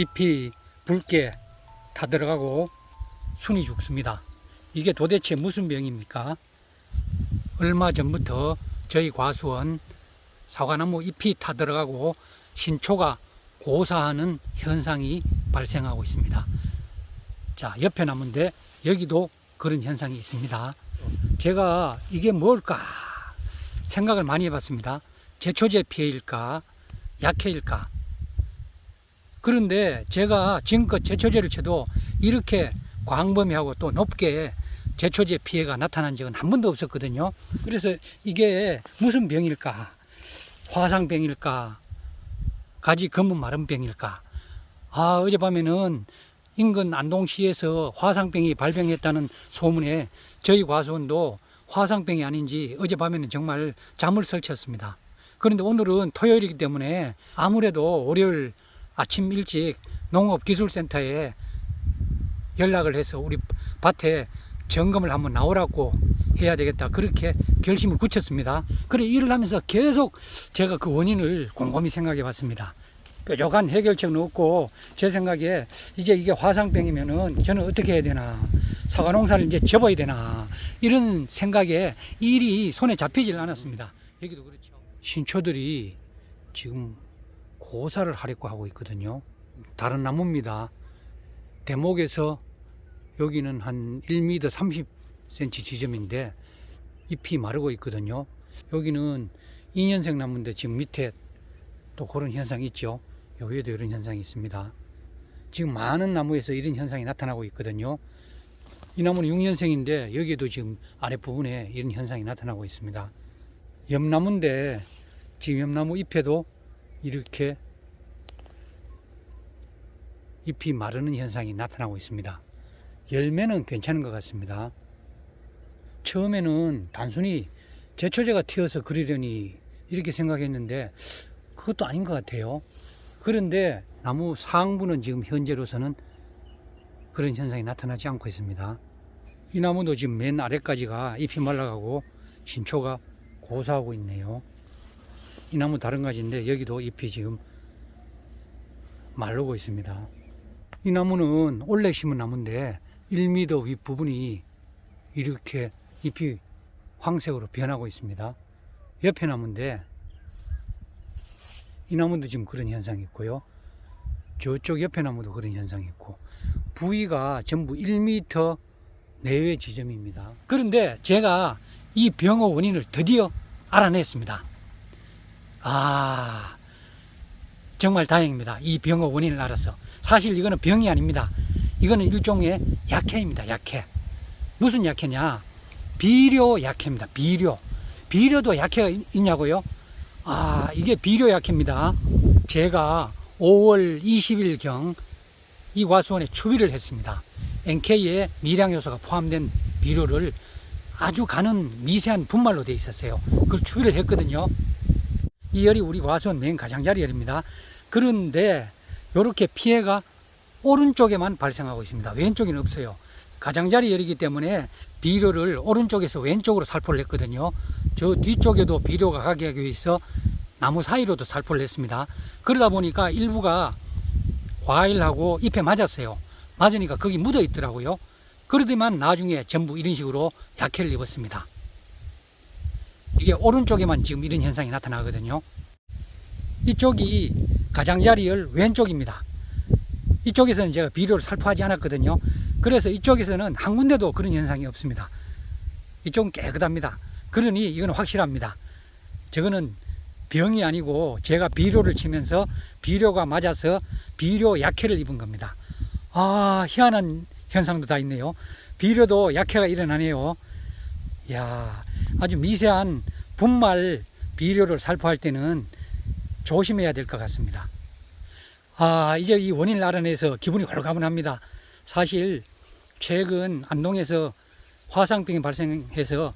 잎이 붉게 다 들어가고 순이 죽습니다. 이게 도대체 무슨 병입니까? 얼마 전부터 저희 과수원 사과나무 잎이 타 들어가고 신초가 고사하는 현상이 발생하고 있습니다. 자, 옆에 나무인데 여기도 그런 현상이 있습니다. 제가 이게 뭘까 생각을 많이 해봤습니다. 제초제 피해일까 약해일까. 그런데 제가 지금껏 제초제를 쳐도 이렇게 광범위하고 또 높게 제초제 피해가 나타난 적은 한 번도 없었거든요. 그래서 이게 무슨 병일까? 화상병일까? 가지 검은 마른병일까? 어젯밤에는 인근 안동시에서 화상병이 발병했다는 소문에 저희 과수원도 화상병이 아닌지 어젯밤에는 정말 잠을 설쳤습니다. 그런데 오늘은 토요일이기 때문에 아무래도 월요일 아침 일찍 농업기술센터에 연락을 해서 우리 밭에 점검을 한번 나오라고 해야 되겠다, 그렇게 결심을 굳혔습니다. 그래 일을 하면서 계속 제가 그 원인을 곰곰이 생각해 봤습니다. 뾰족한 해결책은 없고 제 생각에 이제 이게 화상병이면은 저는 어떻게 해야 되나, 사과 농사를 이제 접어야 되나, 이런 생각에 일이 손에 잡히질 않았습니다. 여기도 그렇죠. 신초들이 지금 고사를 하려고 하고 있거든요. 다른 나무입니다. 대목에서 여기는 한 1m 30cm 지점인데 잎이 마르고 있거든요. 여기는 2년생 나무인데 지금 밑에 또 그런 현상이 있죠. 요 위에도 이런 현상이 있습니다. 지금 많은 나무에서 이런 현상이 나타나고 있거든요. 이 나무는 6년생인데 여기에도 지금 아랫부분에 이런 현상이 나타나고 있습니다. 옆나무인데 지금 옆나무 잎에도 이렇게 잎이 마르는 현상이 나타나고 있습니다. 열매는 괜찮은 것 같습니다. 처음에는 단순히 제초제가 튀어서 그러려니 이렇게 생각했는데 그것도 아닌 것 같아요. 그런데 나무 상부는 지금 현재로서는 그런 현상이 나타나지 않고 있습니다. 이 나무도 지금 맨 아래까지가 잎이 말라가고 신초가 고사하고 있네요. 이 나무 다른 가지인데 여기도 잎이 지금 마르고 있습니다. 이 나무는 올해 심은 나무인데 1m 윗부분이 이렇게 잎이 황색으로 변하고 있습니다. 옆에 나무인데 이 나무도 지금 그런 현상이 있고요. 저쪽 옆에 나무도 그런 현상이 있고 부위가 전부 1m 내외 지점입니다. 그런데 제가 이 병의 원인을 드디어 알아냈습니다. 정말 다행입니다. 이 병의 원인을 알아서. 사실 이거는 병이 아닙니다. 이거는 일종의 약해입니다. 약해. 무슨 약해냐? 비료 약해입니다. 비료도 약해가 있냐고요? 이게 비료 약해입니다. 제가 5월 20일경 이 과수원에 추비를 했습니다. NK에 미량 요소가 포함된 비료를 아주 가는 미세한 분말로 되어 있었어요. 그걸 추비를 했거든요. 이 열이 우리 과수원 맨 가장자리 열입니다. 그런데 이렇게 피해가 오른쪽에만 발생하고 있습니다. 왼쪽에는 없어요. 가장자리 열이기 때문에 비료를 오른쪽에서 왼쪽으로 살포를 했거든요. 저 뒤쪽에도 비료가 가게 하기 위해서 나무 사이로도 살포를 했습니다. 그러다 보니까 일부가 과일하고 잎에 맞았어요. 맞으니까 거기 묻어 있더라고요. 그러더만 나중에 전부 이런 식으로 약해를 입었습니다. 이게 오른쪽에만 지금 이런 현상이 나타나거든요. 이쪽이 가장자리 열 왼쪽입니다. 이쪽에서는 제가 비료를 살포하지 않았거든요. 그래서 이쪽에서는 한 군데도 그런 현상이 없습니다. 이쪽은 깨끗합니다. 그러니 이건 확실합니다. 저거는 병이 아니고 제가 비료를 치면서 비료가 맞아서 비료 약해를 입은 겁니다. 희한한 현상도 다 있네요. 비료도 약해가 일어나네요. 이야, 아주 미세한 분말 비료를 살포할 때는 조심해야 될 것 같습니다. 이제 이 원인을 알아내서 기분이 홀가분합니다. 사실 최근 안동에서 화상병이 발생해서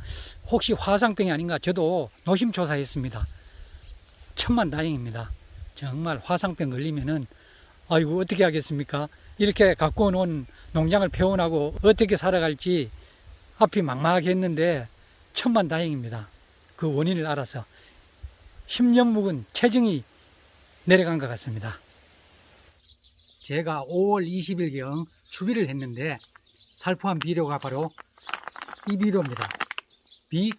혹시 화상병이 아닌가 저도 노심초사했습니다. 천만다행입니다. 정말 화상병 걸리면은 아이고 어떻게 하겠습니까? 이렇게 갖고 온 농장을 폐원하고 어떻게 살아갈지 앞이 막막하게 했는데 천만다행입니다. 그 원인을 알아서 10년 묵은 체증이 내려간 것 같습니다. 제가 5월 20일경 추비를 했는데 살포한 비료가 바로 이 비료입니다. 빅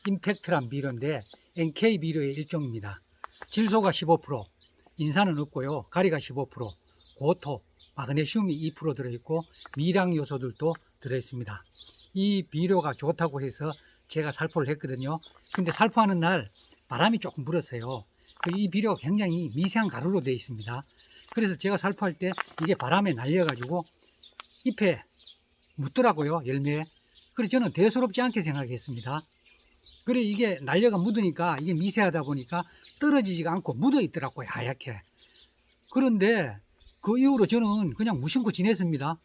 임팩트란 비료인데 NK 비료의 일종입니다. 질소가 15%, 인산은 없고요. 가리가 15%, 고토, 마그네슘이 2% 들어있고 미량 요소들도 들어있습니다. 이 비료가 좋다고 해서 제가 살포를 했거든요. 근데 살포하는 날 바람이 조금 불었어요. 이 비료가 굉장히 미세한 가루로 되어 있습니다. 그래서 제가 살포할 때 이게 바람에 날려가지고 잎에 묻더라고요, 열매에. 그래서 저는 대수롭지 않게 생각했습니다. 그래 이게 날려가 묻으니까 이게 미세하다 보니까 떨어지지가 않고 묻어 있더라고요, 하얗게. 그런데 그 이후로 저는 그냥 무심코 지냈습니다.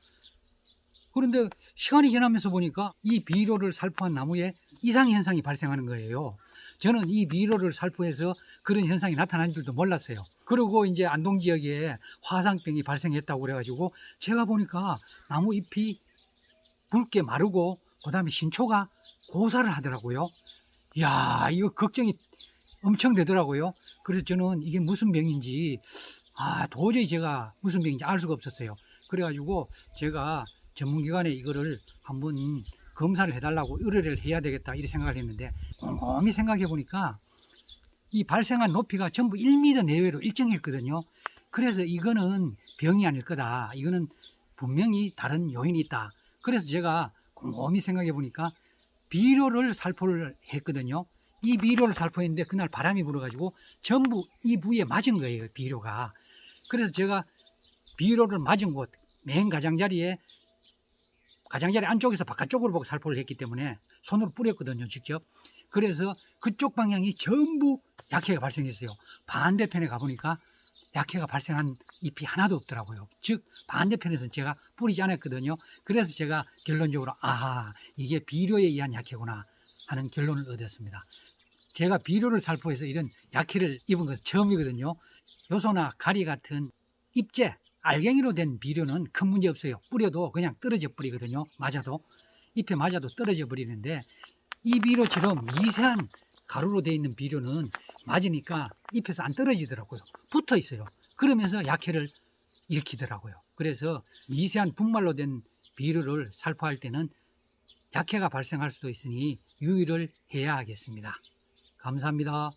그런데 시간이 지나면서 보니까 이 비료를 살포한 나무에 이상 현상이 발생하는 거예요. 저는 이 비료를 살포해서 그런 현상이 나타난 줄도 몰랐어요. 그리고 이제 안동 지역에 화상병이 발생했다고 그래가지고 제가 보니까 나무 잎이 붉게 마르고 그 다음에 신초가 고사를 하더라고요. 이야, 이거 걱정이 엄청 되더라고요. 그래서 저는 이게 무슨 병인지 도저히 제가 무슨 병인지 알 수가 없었어요. 그래가지고 제가 전문기관에 이거를 한번 검사를 해달라고 의뢰를 해야 되겠다 이렇게 생각을 했는데 곰곰이 생각해 보니까 이 발생한 높이가 전부 1m 내외로 일정했거든요. 그래서 이거는 병이 아닐 거다. 이거는 분명히 다른 요인이 있다. 그래서 제가 곰곰이 생각해 보니까 비료를 살포를 했거든요. 이 비료를 살포했는데 그날 바람이 불어가지고 전부 이 부위에 맞은 거예요, 비료가. 그래서 제가 비료를 맞은 곳, 맨 가장자리 안쪽에서 바깥쪽으로 보고 살포를 했기 때문에 손으로 뿌렸거든요, 직접. 그래서 그쪽 방향이 전부 약해가 발생했어요. 반대편에 가보니까 약해가 발생한 잎이 하나도 없더라고요. 즉 반대편에서는 제가 뿌리지 않았거든요. 그래서 제가 결론적으로 이게 비료에 의한 약해구나 하는 결론을 얻었습니다. 제가 비료를 살포해서 이런 약해를 입은 것은 처음이거든요. 요소나 가리 같은 잎재, 알갱이로 된 비료는 큰 문제 없어요. 뿌려도 그냥 떨어져 버리거든요. 맞아도 잎에 맞아도 떨어져 버리는데 이 비료처럼 미세한 가루로 되어 있는 비료는 맞으니까 잎에서 안 떨어지더라고요. 붙어 있어요. 그러면서 약해를 일으키더라고요. 그래서 미세한 분말로 된 비료를 살포할 때는 약해가 발생할 수도 있으니 유의를 해야 하겠습니다. 감사합니다.